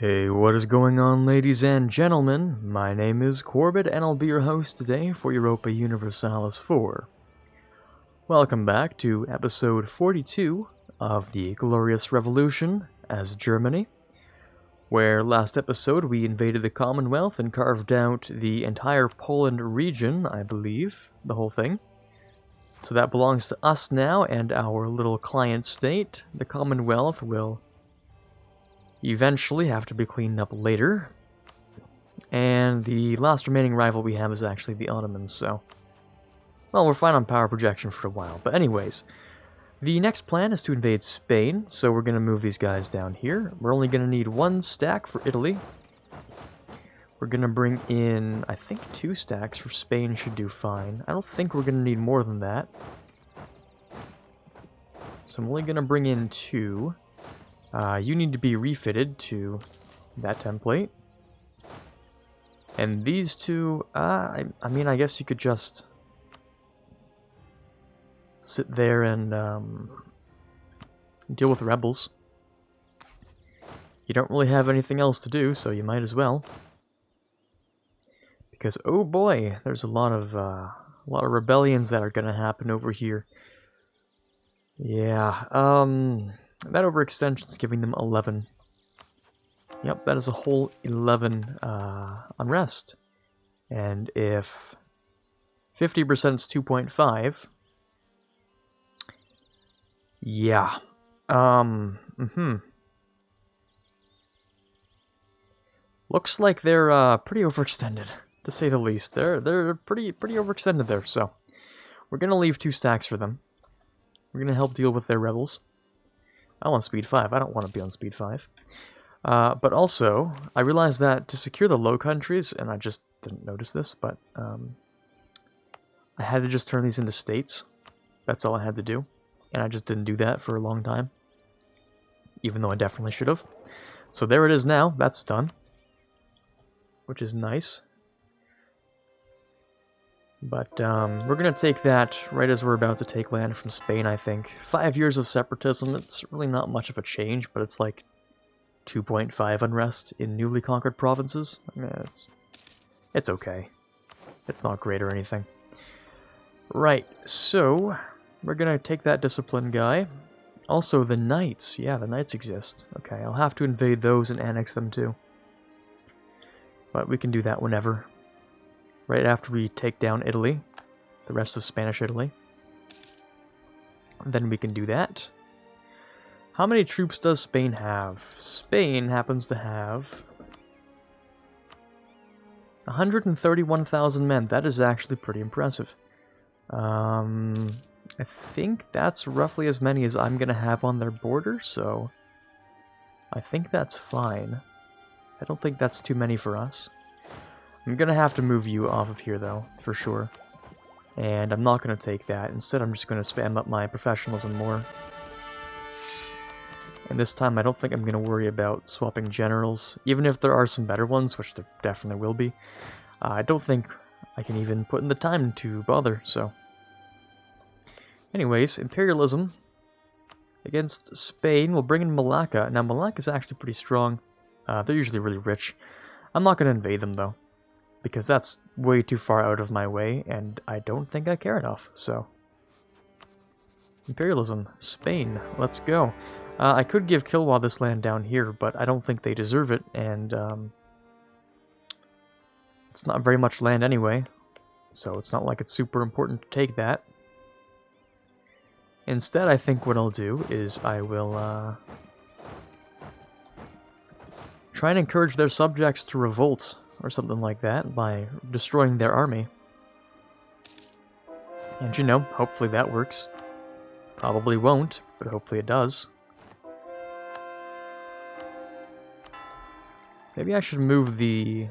Hey, what is going on, ladies and gentlemen? My name is Quarbit, and I'll be your host today for Europa Universalis 4. Welcome back to episode 42 of the Glorious Revolution as Germany, where last episode we invaded the Commonwealth and carved out the entire Poland region, I believe, the whole thing. So that belongs to us now and our little client state. The Commonwealth will eventually have to be cleaned up later. And the last remaining rival we have is actually the Ottomans, so... well, we're fine on power projection for a while. But anyways, the next plan is to invade Spain, so we're going to move these guys down here. We're only going to need 1 stack for Italy. We're going to bring in, I think 2 stacks for Spain should do fine. I don't think we're going to need more than that. So I'm only going to bring in 2. You need to be refitted to that template. And these 2, I mean, I guess you could just sit there and deal with rebels. You don't really have anything else to do, so you might as well. Because, oh boy, there's a lot of rebellions that are going to happen over here. Yeah, that overextension is giving them 11. Yep, that is a whole 11 unrest. And if 50% is 2.5, yeah. Looks like they're pretty overextended, to say the least. They're pretty overextended there. So we're gonna leave 2 stacks for them. We're gonna help deal with their rebels. I want speed 5. I don't want to be on speed 5. But also, I realized that to secure the Low Countries, and I just didn't notice this, but I had to just turn these into states. That's all I had to do. And I just didn't do that for a long time. Even though I definitely should have. So there it is now. That's done. Which is nice. But we're going to take that right as we're about to take land from Spain, I think. 5 years of separatism, it's really not much of a change, but it's like 2.5 unrest in newly conquered provinces. I mean, it's okay. It's not great or anything. Right, so we're going to take that discipline guy. Also, the Knights. Yeah, the Knights exist. Okay, I'll have to invade those and annex them too. But we can do that whenever. Right after we take down Italy, the rest of Spanish Italy. Then we can do that. How many troops does Spain have? Spain happens to have 131,000 men. That is actually pretty impressive. I think that's roughly as many as I'm going to have on their border, so I think that's fine. I don't think that's too many for us. I'm going to have to move you off of here, though, for sure. And I'm not going to take that. Instead, I'm just going to spam up my professionalism more. And this time, I don't think I'm going to worry about swapping generals. Even if there are some better ones, which there definitely will be. I don't think I can even put in the time to bother, so. Anyways, imperialism against Spain. We'll bring in Malacca. Now, Malacca is actually pretty strong. They're usually really rich. I'm not going to invade them, though. Because that's way too far out of my way, and I don't think I care enough, so. Imperialism. Spain. Let's go. I could give Kilwa this land down here, but I don't think they deserve it, and it's not very much land anyway, so it's not like it's super important to take that. Instead, I think what I'll do is I will try and encourage their subjects to revolt, or something like that, by destroying their army. And you know, hopefully that works. Probably won't, but hopefully it does. Maybe I should move the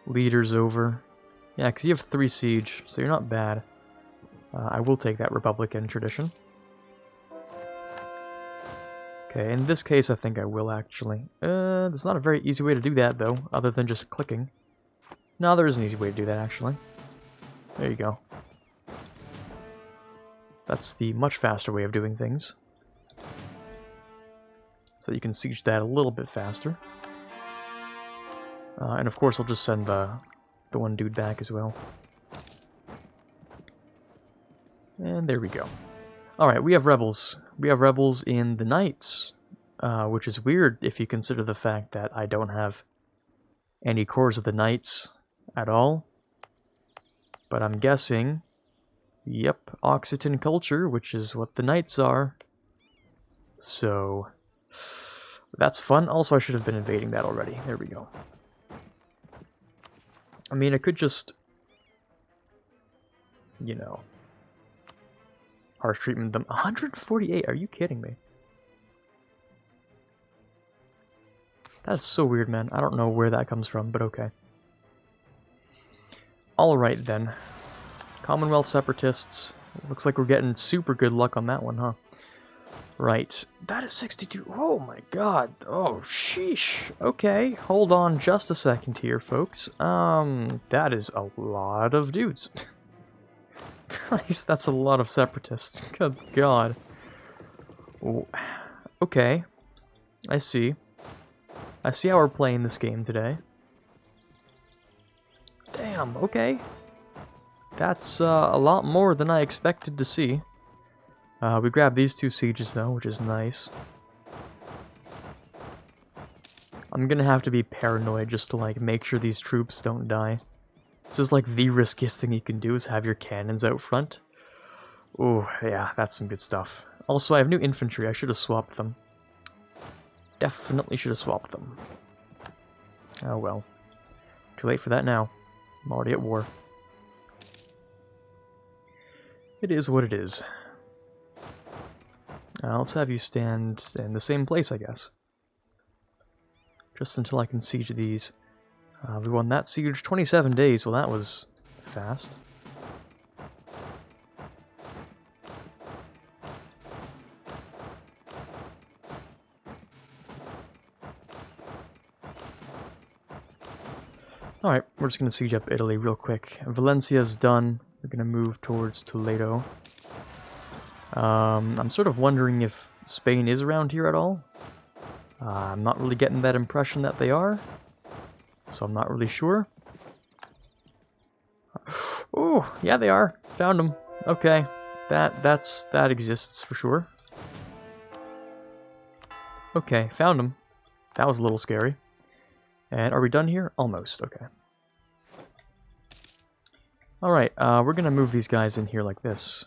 leaders over. Yeah, because you have 3 siege, so you're not bad. I will take that Republican tradition. Okay, in this case, I think I will actually. There's not a very easy way to do that, though, other than just clicking. No, there is an easy way to do that, actually. There you go. That's the much faster way of doing things. So you can siege that a little bit faster. And of course I'll just send the one dude back as well. And there we go. Alright, we have rebels. We have rebels in the Knights, which is weird if you consider the fact that I don't have any cores of the Knights at all. But I'm guessing, yep, Occitan culture, which is what the Knights are. So, that's fun. Also, I should have been invading that already. There we go. I mean, I could just, you know, harsh treatment them. 148, are you kidding me? That's so weird, man. I don't know where that comes from, but okay. Alright then. Commonwealth Separatists. Looks like we're getting super good luck on that one, huh? Right. That is 62. Oh my god. Oh, sheesh. Okay, hold on just a second here, folks. That is a lot of dudes. Christ, that's a lot of Separatists. Good god. Oh, okay. I see. I see how we're playing this game today. Damn, okay. That's a lot more than I expected to see. We grabbed these two sieges though, which is nice. I'm gonna have to be paranoid just to like make sure these troops don't die. This is like the riskiest thing you can do is have your cannons out front. Ooh, yeah, that's some good stuff. Also, I have new infantry. I should have swapped them. Definitely should have swapped them. Oh well. Too late for that now. I'm already at war. It is what it is. Let's have you stand in the same place, I guess. Just until I can siege these. We won that siege 27 days. Well, that was fast. Alright, we're just going to siege up Italy real quick. Valencia's done. We're going to move towards Toledo. I'm sort of wondering if Spain is around here at all. I'm not really getting that impression that they are. So I'm not really sure. Oh, yeah, they are. Found them. Okay. That exists for sure. Okay, found them. That was a little scary. And are we done here? Almost, okay. Alright, we're gonna move these guys in here like this.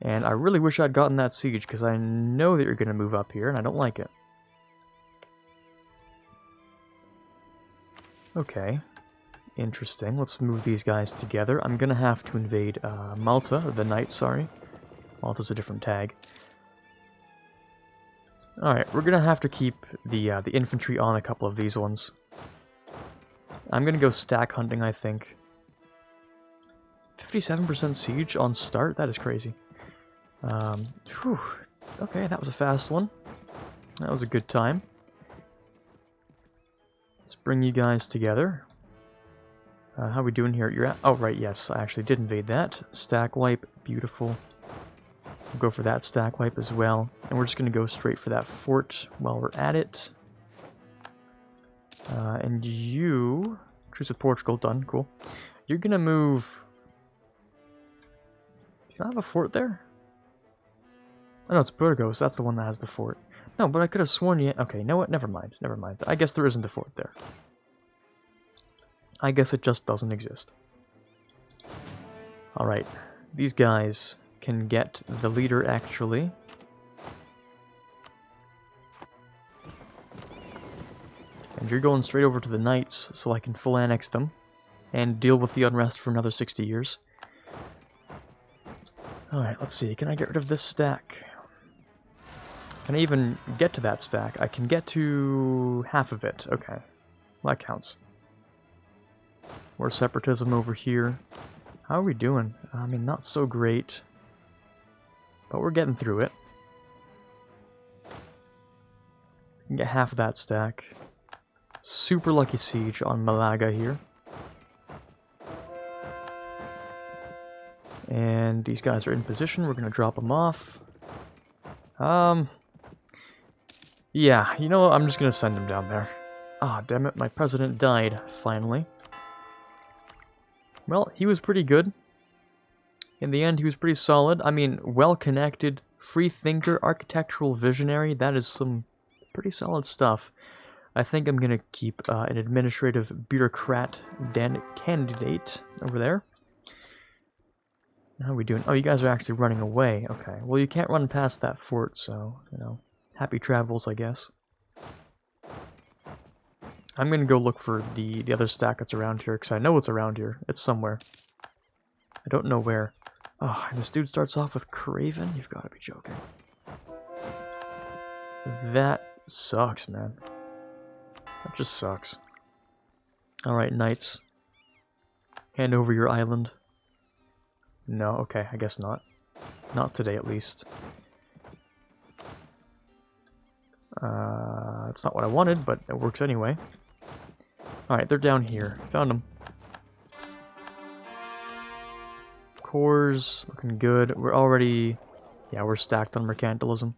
And I really wish I'd gotten that siege, because I know that you're gonna move up here, and I don't like it. Okay. Interesting. Let's move these guys together. I'm gonna have to invade Malta, or the Knights, sorry. Malta's a different tag. Alright, we're gonna have to keep the infantry on a couple of these ones. I'm gonna go stack hunting, I think. 57% siege on start? That is crazy. Whew. Okay, that was a fast one. That was a good time. Let's bring you guys together. How are we doing here? You're at... Oh, right, yes, I actually did invade that. Stack wipe, beautiful. We'll go for that stack wipe as well. And we're just going to go straight for that fort while we're at it. And you... Truce with Portugal, done, cool. You're going to move... Do you not have a fort there? Oh, no, it's Burgos. That's the one that has the fort. No, but I could have sworn you... Okay, you know what? Never mind. Never mind. I guess there isn't a fort there. I guess it just doesn't exist. Alright. These guys can get the leader, actually. And you're going straight over to the Knights, so I can full annex them. And deal with the unrest for another 60 years. Alright, let's see. Can I get rid of this stack? Can I even get to that stack? I can get to half of it. Okay. Well, that counts. More separatism over here. How are we doing? I mean, not so great. But we're getting through it. We can get half of that stack. Super lucky siege on Malaga here. And these guys are in position. We're going to drop them off. Yeah, you know what? I'm just going to send them down there. Ah, damn it, my president died, finally. Well, he was pretty good. In the end, he was pretty solid. I mean, well-connected, free thinker, architectural visionary. That is some pretty solid stuff. I think I'm going to keep an administrative bureaucrat candidate over there. How are we doing? Oh, you guys are actually running away. Okay. Well, you can't run past that fort, so, you know, happy travels, I guess. I'm going to go look for the other stack that's around here, because I know it's around here. It's somewhere. I don't know where. Oh, and this dude starts off with Craven? You've got to be joking. That sucks, man. That just sucks. Alright, knights. Hand over your island. No, okay, I guess not. Not today, at least. It's not what I wanted, but it works anyway. Alright, they're down here. Found them. Cores, looking good. We're already... Yeah, we're stacked on mercantilism.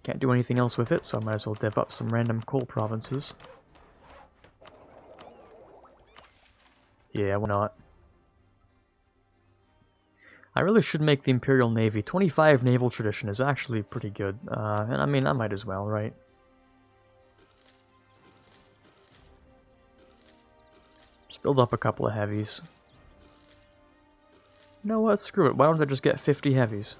Can't do anything else with it, so I might as well dev up some random coal provinces. Yeah, why not? I really should make the Imperial Navy. 25 naval tradition is actually pretty good. And I mean, I might as well, right? Just build up a couple of heavies. You know what? Screw it. Why don't I just get 50 heavies?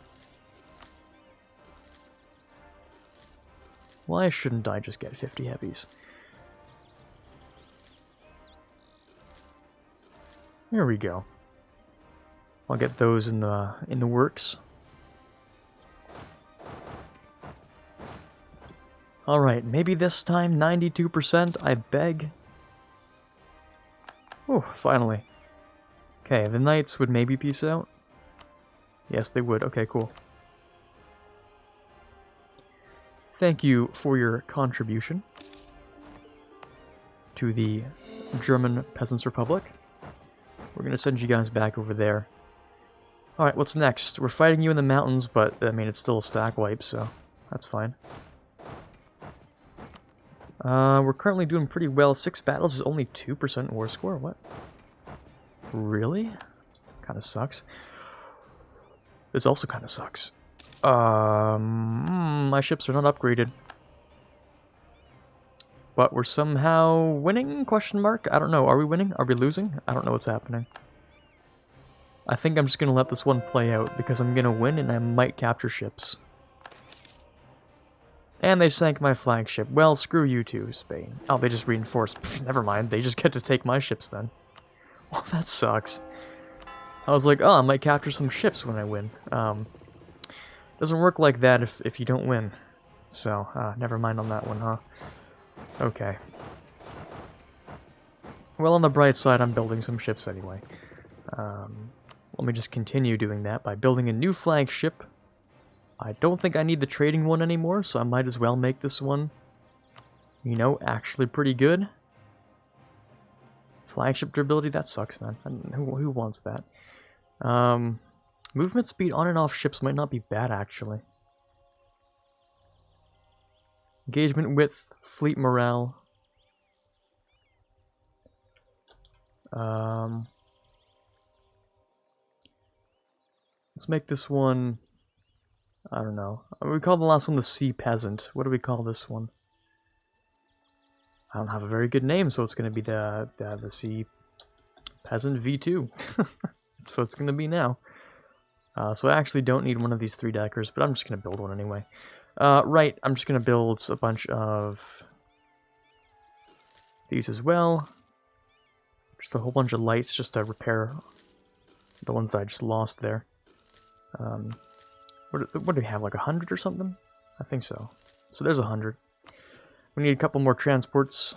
Why shouldn't I just get 50 heavies? There we go. I'll get those in the works. Alright, maybe this time 92%, I beg. Oh, finally. Okay, the knights would maybe peace out. Yes, they would. Okay, cool. Thank you for your contribution to the German Peasants' Republic. We're going to send you guys back over there. Alright, what's next? We're fighting you in the mountains, but, I mean, it's still a stack wipe, so that's fine. We're currently doing pretty well. 6 battles is only 2% war score? What? Really? Kinda sucks. This also kinda sucks. My ships are not upgraded. But we're somehow winning? Question mark? I don't know. Are we winning? Are we losing? I don't know what's happening. I think I'm just gonna let this one play out because I'm gonna win and I might capture ships. And they sank my flagship. Well, screw you too, Spain. Oh, they just reinforced. Pfft, never mind. They just get to take my ships then. Well, that sucks. I was like, oh, I might capture some ships when I win. Doesn't work like that if you don't win. So, never mind on that one, huh? Okay. Well, on the bright side, I'm building some ships anyway. Let me just continue doing that by building a new flagship. I don't think I need the trading one anymore, so I might as well make this one, you know, actually pretty good. Flagship durability, that sucks, man. Who wants that? Movement speed on and off ships might not be bad, actually. Engagement width, fleet morale. Let's make this one, I don't know. We call the last one the Sea Peasant. What do we call this one? I don't have a very good name, so it's going to be the Sea Peasant V2. That's what it's going to be now. So I actually don't need one of these 3-deckers, but I'm just going to build one anyway. Right, I'm just going to build a bunch of these as well. Just a whole bunch of lights just to repair the ones that I just lost there. What do we have, like 100 or something? I think so. So there's 100. We need a couple more transports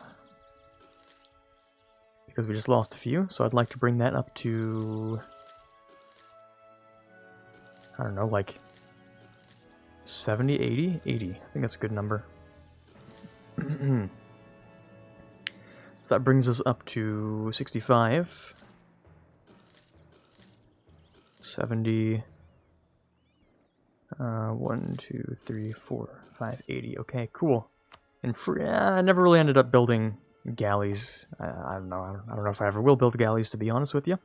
because we just lost a few, so I'd like to bring that up to, I don't know, like 70, 80? 80. I think that's a good number. So that brings us up to 65. 70. 1, 2, 3, 4, 5, 80. Okay, cool. And I never really ended up building galleys. I don't know. I don't know if I ever will build galleys, to be honest with you.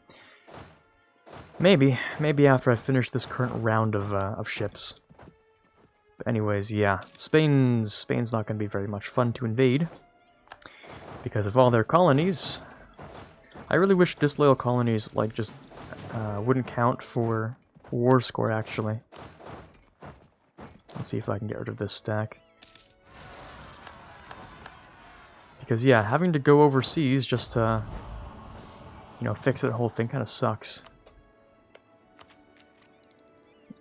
Maybe after I finish this current round of ships. But anyways, yeah, Spain's not going to be very much fun to invade because of all their colonies. I really wish disloyal colonies like just wouldn't count for war score. Actually, let's see if I can get rid of this stack. Because yeah, having to go overseas just to fix that whole thing kind of sucks.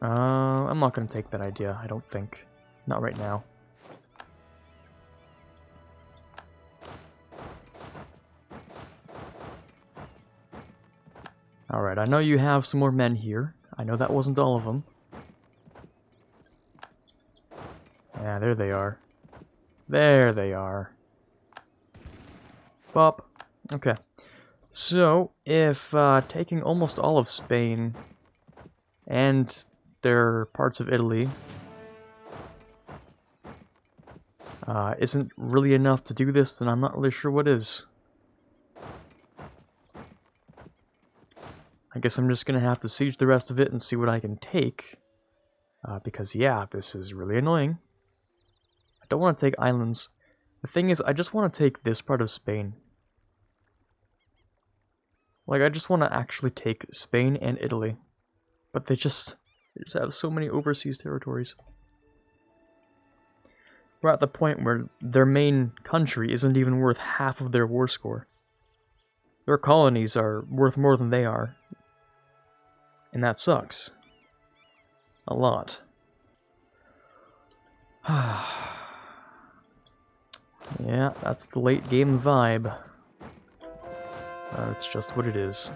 I'm not going to take that idea, I don't think. Not right now. Alright, I know you have some more men here. I know that wasn't all of them. Yeah, there they are. There they are. Bop. Okay. So, if taking almost all of Spain and their parts of Italy isn't really enough to do this, then I'm not really sure what is. I guess I'm just gonna have to siege the rest of it and see what I can take. Because yeah, this is really annoying. I don't want to take islands. The thing is, I just want to take this part of Spain. Like, I just want to actually take Spain and Italy. But they just have so many overseas territories. We're at the point where their main country isn't even worth half of their war score. Their colonies are worth more than they are. And that sucks. A lot. Yeah, that's the late game vibe. It's just what it is.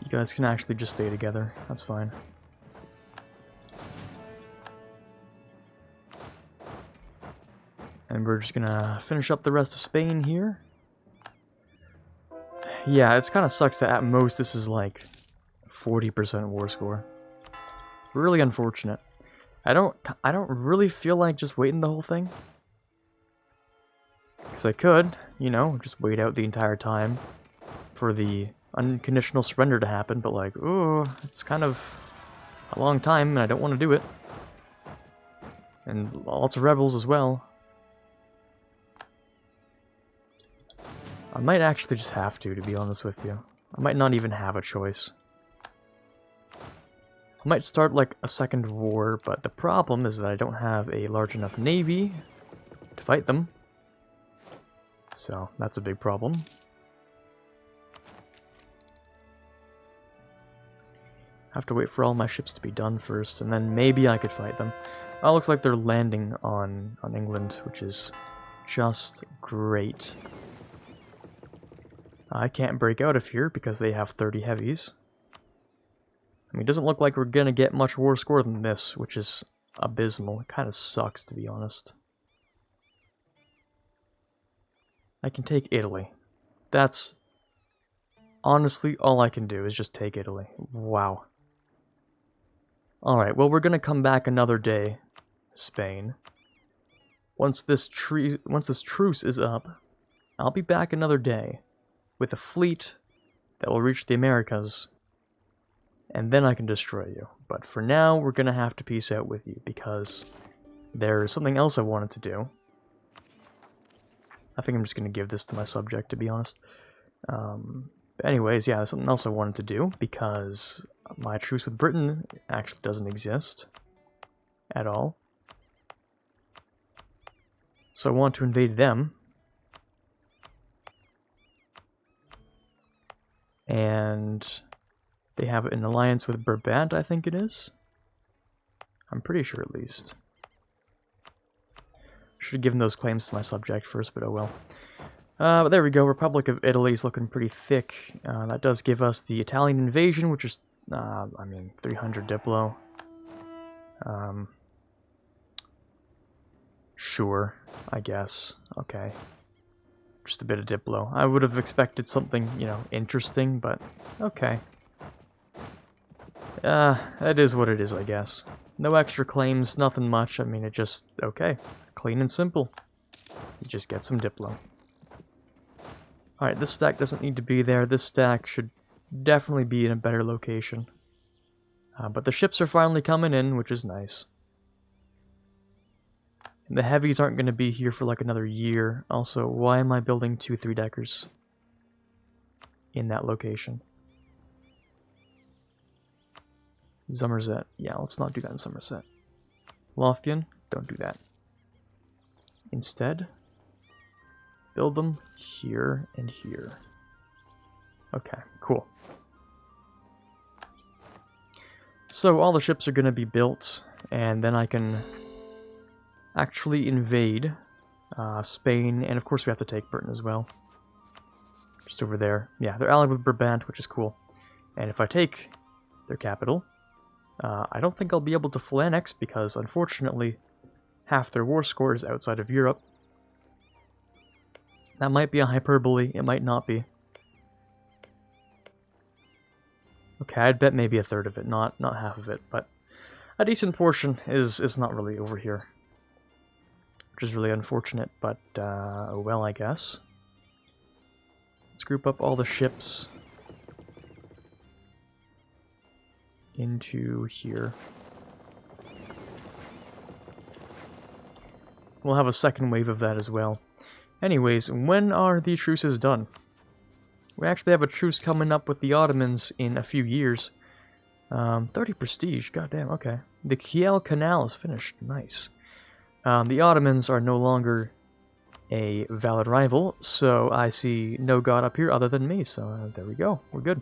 You guys can actually just stay together. That's fine. And we're just gonna finish up the rest of Spain here. Yeah, it's kind of sucks that at most this is like 40% war score. Really unfortunate. I don't really feel like just waiting the whole thing. Because I could, just wait out the entire time for the unconditional surrender to happen, but like, ooh, it's kind of a long time and I don't want to do it. And lots of rebels as well. I might actually just have to be honest with you. I might not even have a choice. I might start like a second war, but the problem is that I don't have a large enough navy to fight them. So, that's a big problem. I have to wait for all my ships to be done first, and then maybe I could fight them. Oh, looks like they're landing on England, which is just great. I can't break out of here because they have 30 heavies. I mean, it doesn't look like we're gonna get much war score than this, which is abysmal. It kind of sucks, to be honest. I can take Italy. That's honestly all I can do is just take Italy. Wow. Alright, well, we're gonna come back another day, Spain. Once this truce is up, I'll be back another day with a fleet that will reach the Americas, and then I can destroy you. But for now, we're gonna have to peace out with you, because there's something else I wanted to do. I think I'm just gonna give this to my subject, to be honest. But anyways, yeah, there's something else I wanted to do, because my truce with Britain actually doesn't exist at all. So I want to invade them. And they have an alliance with Brabant, I think it is. I'm pretty sure, at least. Should have given those claims to my subject first, but oh well. But there we go, Republic of Italy is looking pretty thick. That does give us the Italian invasion, which is, 300 Diplo. Sure, I guess. Okay. Just a bit of Diplo. I would have expected something, you know, interesting, but okay. That is what it is, I guess. No extra claims, nothing much. I mean, it just, okay. Clean and simple. You just get some Diplo. Alright, this stack doesn't need to be there. This stack should definitely be in a better location. But the ships are finally coming in, which is nice. And the heavies aren't going to be here for like another year. Also, why am I building 2 3-deckers in that location? Somerset. Yeah, let's not do that in Somerset. Lothian, don't do that. Instead, build them here and here. Okay, cool. So all the ships are going to be built, and then I can actually invade Spain, and of course we have to take Britain as well. Just over there. Yeah, they're allied with Brabant, which is cool. And if I take their capital, I don't think I'll be able to full annex, because unfortunately half their war score is outside of Europe. That might be a hyperbole, it might not be. Okay, I'd bet maybe a third of it, not half of it, but a decent portion is not really over here. Which is really unfortunate, but, well, I guess. Let's group up all the ships into here. We'll have a second wave of that as well. Anyways, when are the truces done? We actually have a truce coming up with the Ottomans in a few years. 30 prestige, goddamn, okay. The Kiel Canal is finished, nice. The Ottomans are no longer a valid rival, so I see no god up here other than me, so there we go, we're good.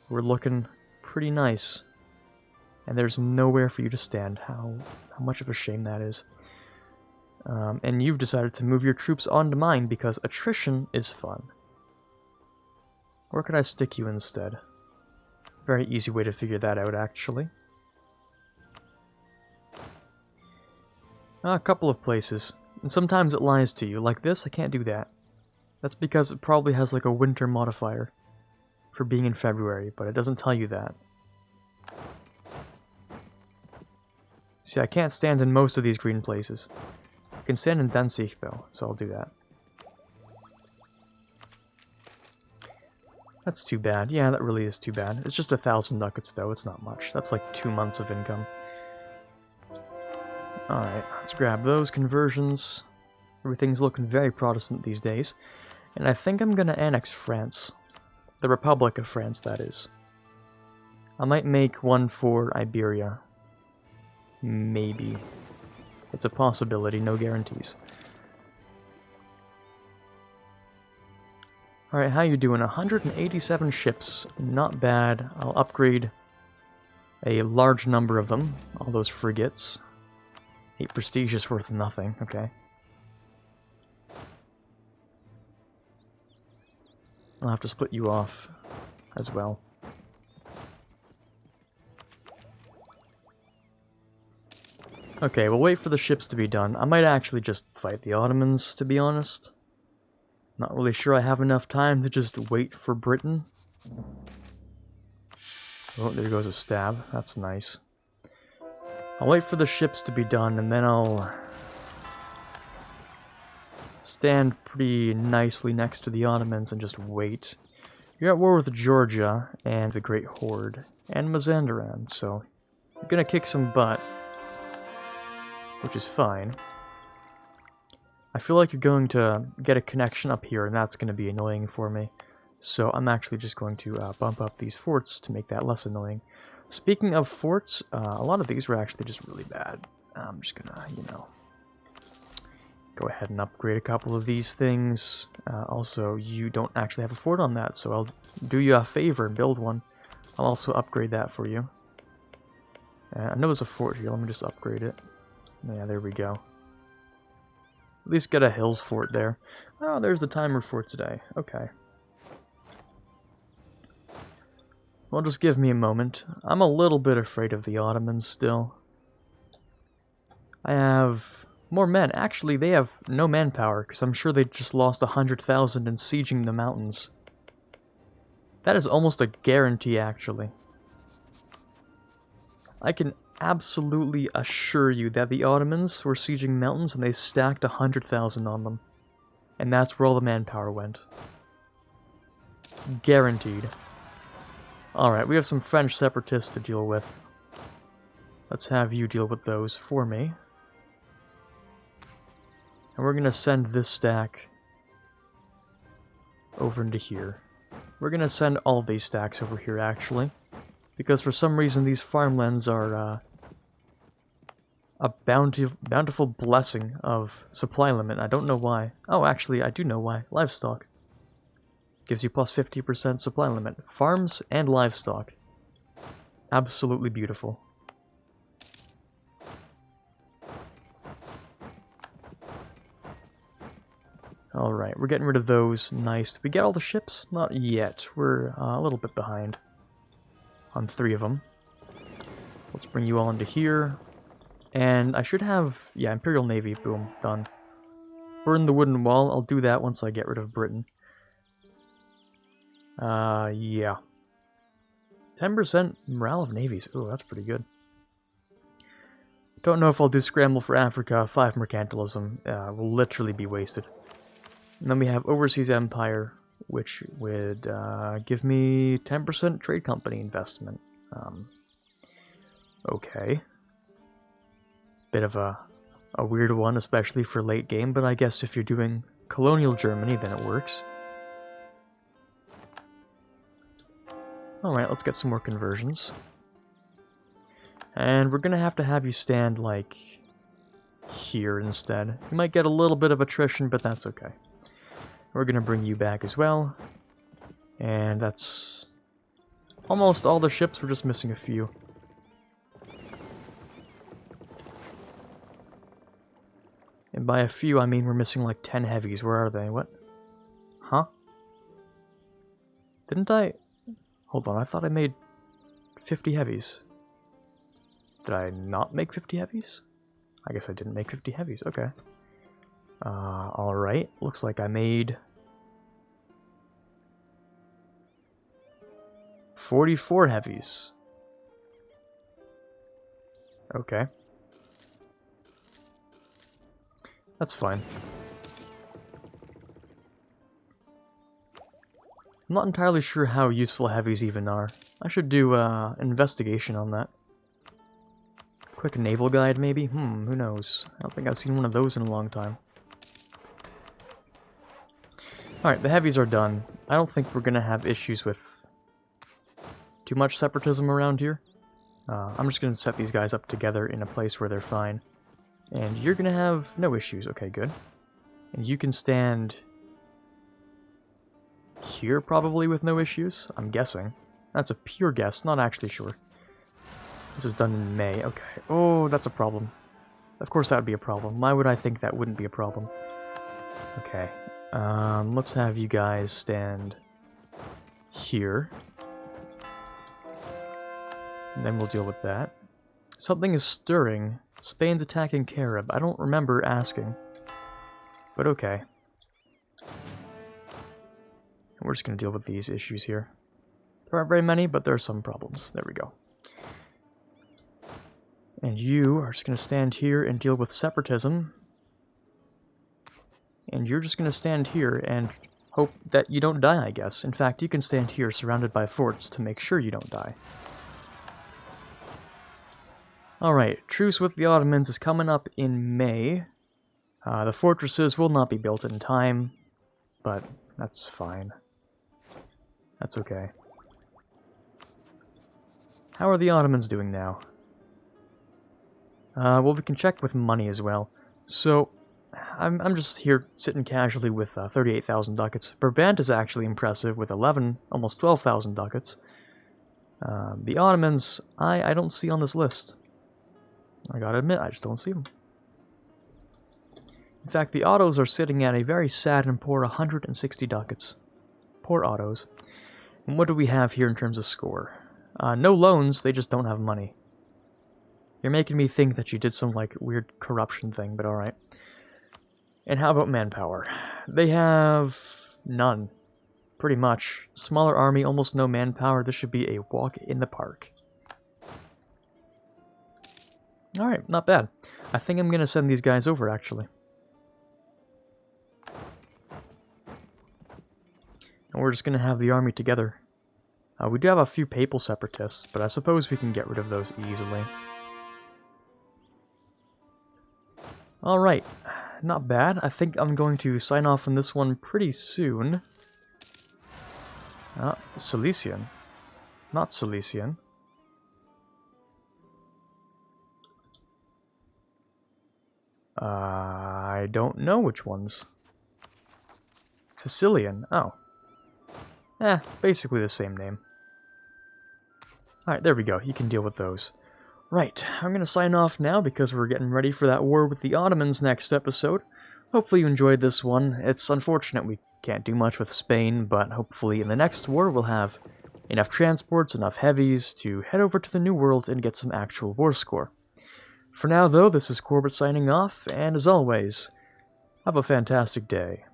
We're looking pretty nice. And there's nowhere for you to stand. How much of a shame that is. And you've decided to move your troops onto mine because attrition is fun. Where could I stick you instead? Very easy way to figure that out, actually. A couple of places. And sometimes it lies to you. Like this, I can't do that. That's because it probably has like a winter modifier for being in February, but it doesn't tell you that. See, I can't stand in most of these green places. I can stand in Danzig, though, so I'll do that. That's too bad. Yeah, that really is too bad. It's just 1,000 ducats, though. It's not much. That's like 2 months of income. Alright, let's grab those conversions. Everything's looking very Protestant these days. And I think I'm gonna annex France. The Republic of France, that is. I might make one for Iberia. Maybe. It's a possibility, no guarantees. Alright, how you doing? 187 ships. Not bad. I'll upgrade a large number of them. All those frigates. 8 prestige is worth nothing, okay. I'll have to split you off as well. Okay, we'll wait for the ships to be done. I might actually just fight the Ottomans, to be honest. Not really sure I have enough time to just wait for Britain. Oh, there goes a stab. That's nice. I'll wait for the ships to be done, and then I'll stand pretty nicely next to the Ottomans and just wait. You're at war with Georgia and the Great Horde and Mazandaran, so you're gonna kick some butt, which is fine. I feel like you're going to get a connection up here, and that's going to be annoying for me. So I'm actually just going to bump up these forts to make that less annoying. Speaking of forts, a lot of these were actually just really bad. I'm just going to, you know, go ahead and upgrade a couple of these things. Also, you don't actually have a fort on that, so I'll do you a favor and build one. I'll also upgrade that for you. I know there's a fort here. Let me just upgrade it. Yeah, there we go. At least get a hills fort there. Oh, there's the timer for today. Okay. Well, just give me a moment. I'm a little bit afraid of the Ottomans still. I have More men. Actually, they have no manpower, because I'm sure they just lost 100,000 in sieging the mountains. That is almost a guarantee, actually. I can absolutely assure you that the Ottomans were sieging mountains and they stacked 100,000 on them. And that's where all the manpower went. Guaranteed. Alright, we have some French separatists to deal with. Let's have you deal with those for me. And we're going to send this stack over into here. We're going to send all of these stacks over here, actually. Because for some reason these farmlands are a bountiful blessing of supply limit. I don't know why. Oh, actually, I do know why. Livestock. Gives you plus 50% supply limit. Farms and livestock. Absolutely beautiful. Alright, we're getting rid of those. Nice. Did we get all the ships? Not yet. We're a little bit behind on 3 of them. Let's bring you all into here. And I should have, yeah, Imperial Navy. Boom. Done. Burn the wooden wall. I'll do that once I get rid of Britain. Yeah. 10% morale of navies. Ooh, that's pretty good. Don't know if I'll do Scramble for Africa. 5 mercantilism. Will literally be wasted. And then we have Overseas Empire, which would give me 10% trade company investment. Okay. Bit of a weird one, especially for late game, but I guess if you're doing Colonial Germany, then it works. Alright, let's get some more conversions. And we're gonna have you stand, like, here instead. You might get a little bit of attrition, but that's okay. We're gonna bring you back as well. And that's almost all the ships. We're just missing a few. And by a few, I mean we're missing like 10 heavies. Where are they? What? Huh? Didn't I? Hold on, I thought I made 50 heavies. Did I not make 50 heavies? I guess I didn't make 50 heavies. Okay. Alright. Looks like I made 44 heavies. Okay. That's fine. I'm not entirely sure how useful heavies even are. I should do an investigation on that. Quick naval guide, maybe? Who knows? I don't think I've seen one of those in a long time. Alright, the heavies are done. I don't think we're gonna have issues with too much separatism around here. I'm just gonna set these guys up together in a place where they're fine. And you're gonna have no issues. Okay, good. And you can stand here probably with no issues, I'm guessing. That's a pure guess, not actually sure. This is done in May. Okay. Oh, that's a problem. Of course that would be a problem. Why would I think that wouldn't be a problem? Okay. Let's have you guys stand here. And then we'll deal with that. Something is stirring. Spain's attacking Carib. I don't remember asking. But okay. And we're just going to deal with these issues here. There aren't very many, but there are some problems. There we go. And you are just going to stand here and deal with separatism. And you're just going to stand here and hope that you don't die, I guess. In fact, you can stand here surrounded by forts to make sure you don't die. Alright, truce with the Ottomans is coming up in May. The fortresses will not be built in time, but that's fine. That's okay. How are the Ottomans doing now? Well, we can check with money as well. So, I'm just here sitting casually with 38,000 ducats. Brabant is actually impressive with 11, almost 12,000 ducats. The Ottomans, I don't see on this list. I gotta admit, I just don't see them. In fact, the Ottos are sitting at a very sad and poor 160 ducats. Poor Ottos. And what do we have here in terms of score? No loans, they just don't have money. You're making me think that you did some, like, weird corruption thing, but alright. And how about manpower? They have none. Pretty much. Smaller army, almost no manpower. This should be a walk in the park. Alright, not bad. I think I'm gonna send these guys over, actually. And we're just gonna have the army together. We do have a few papal separatists, but I suppose we can get rid of those easily. Alright, not bad. I think I'm going to sign off on this one pretty soon. Cilician. Not Cilician. I don't know which ones. Sicilian, oh. Basically the same name. Alright, there we go. You can deal with those. Right, I'm gonna sign off now because we're getting ready for that war with the Ottomans next episode. Hopefully you enjoyed this one. It's unfortunate we can't do much with Spain, but hopefully in the next war we'll have enough transports, enough heavies to head over to the New World and get some actual war score. For now though, this is Quarbit signing off, and as always, have a fantastic day.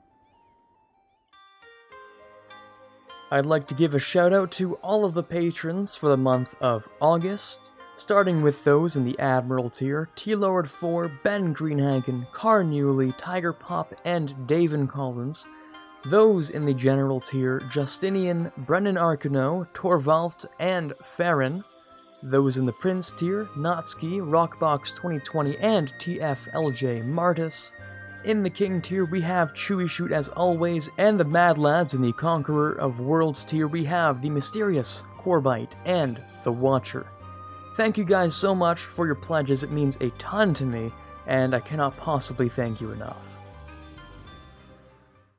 I'd like to give a shout out to all of the patrons for the month of August, starting with those in the Admiral tier: T-Lord 4, Ben Greenhagen, Carnewley, Tiger Pop, and Davin Collins. Those in the General tier: Justinian, Brendan Arcano, Torvald, and Farron. Those in the Prince tier: Notsky, Rockbox 2020, and TFLJ Martis. In the King tier, we have Chewy Shoot as always, and the Mad Lads. In the Conqueror of Worlds tier, we have the Mysterious, Quarbit, and the Watcher. Thank you guys so much for your pledges. It means a ton to me, and I cannot possibly thank you enough.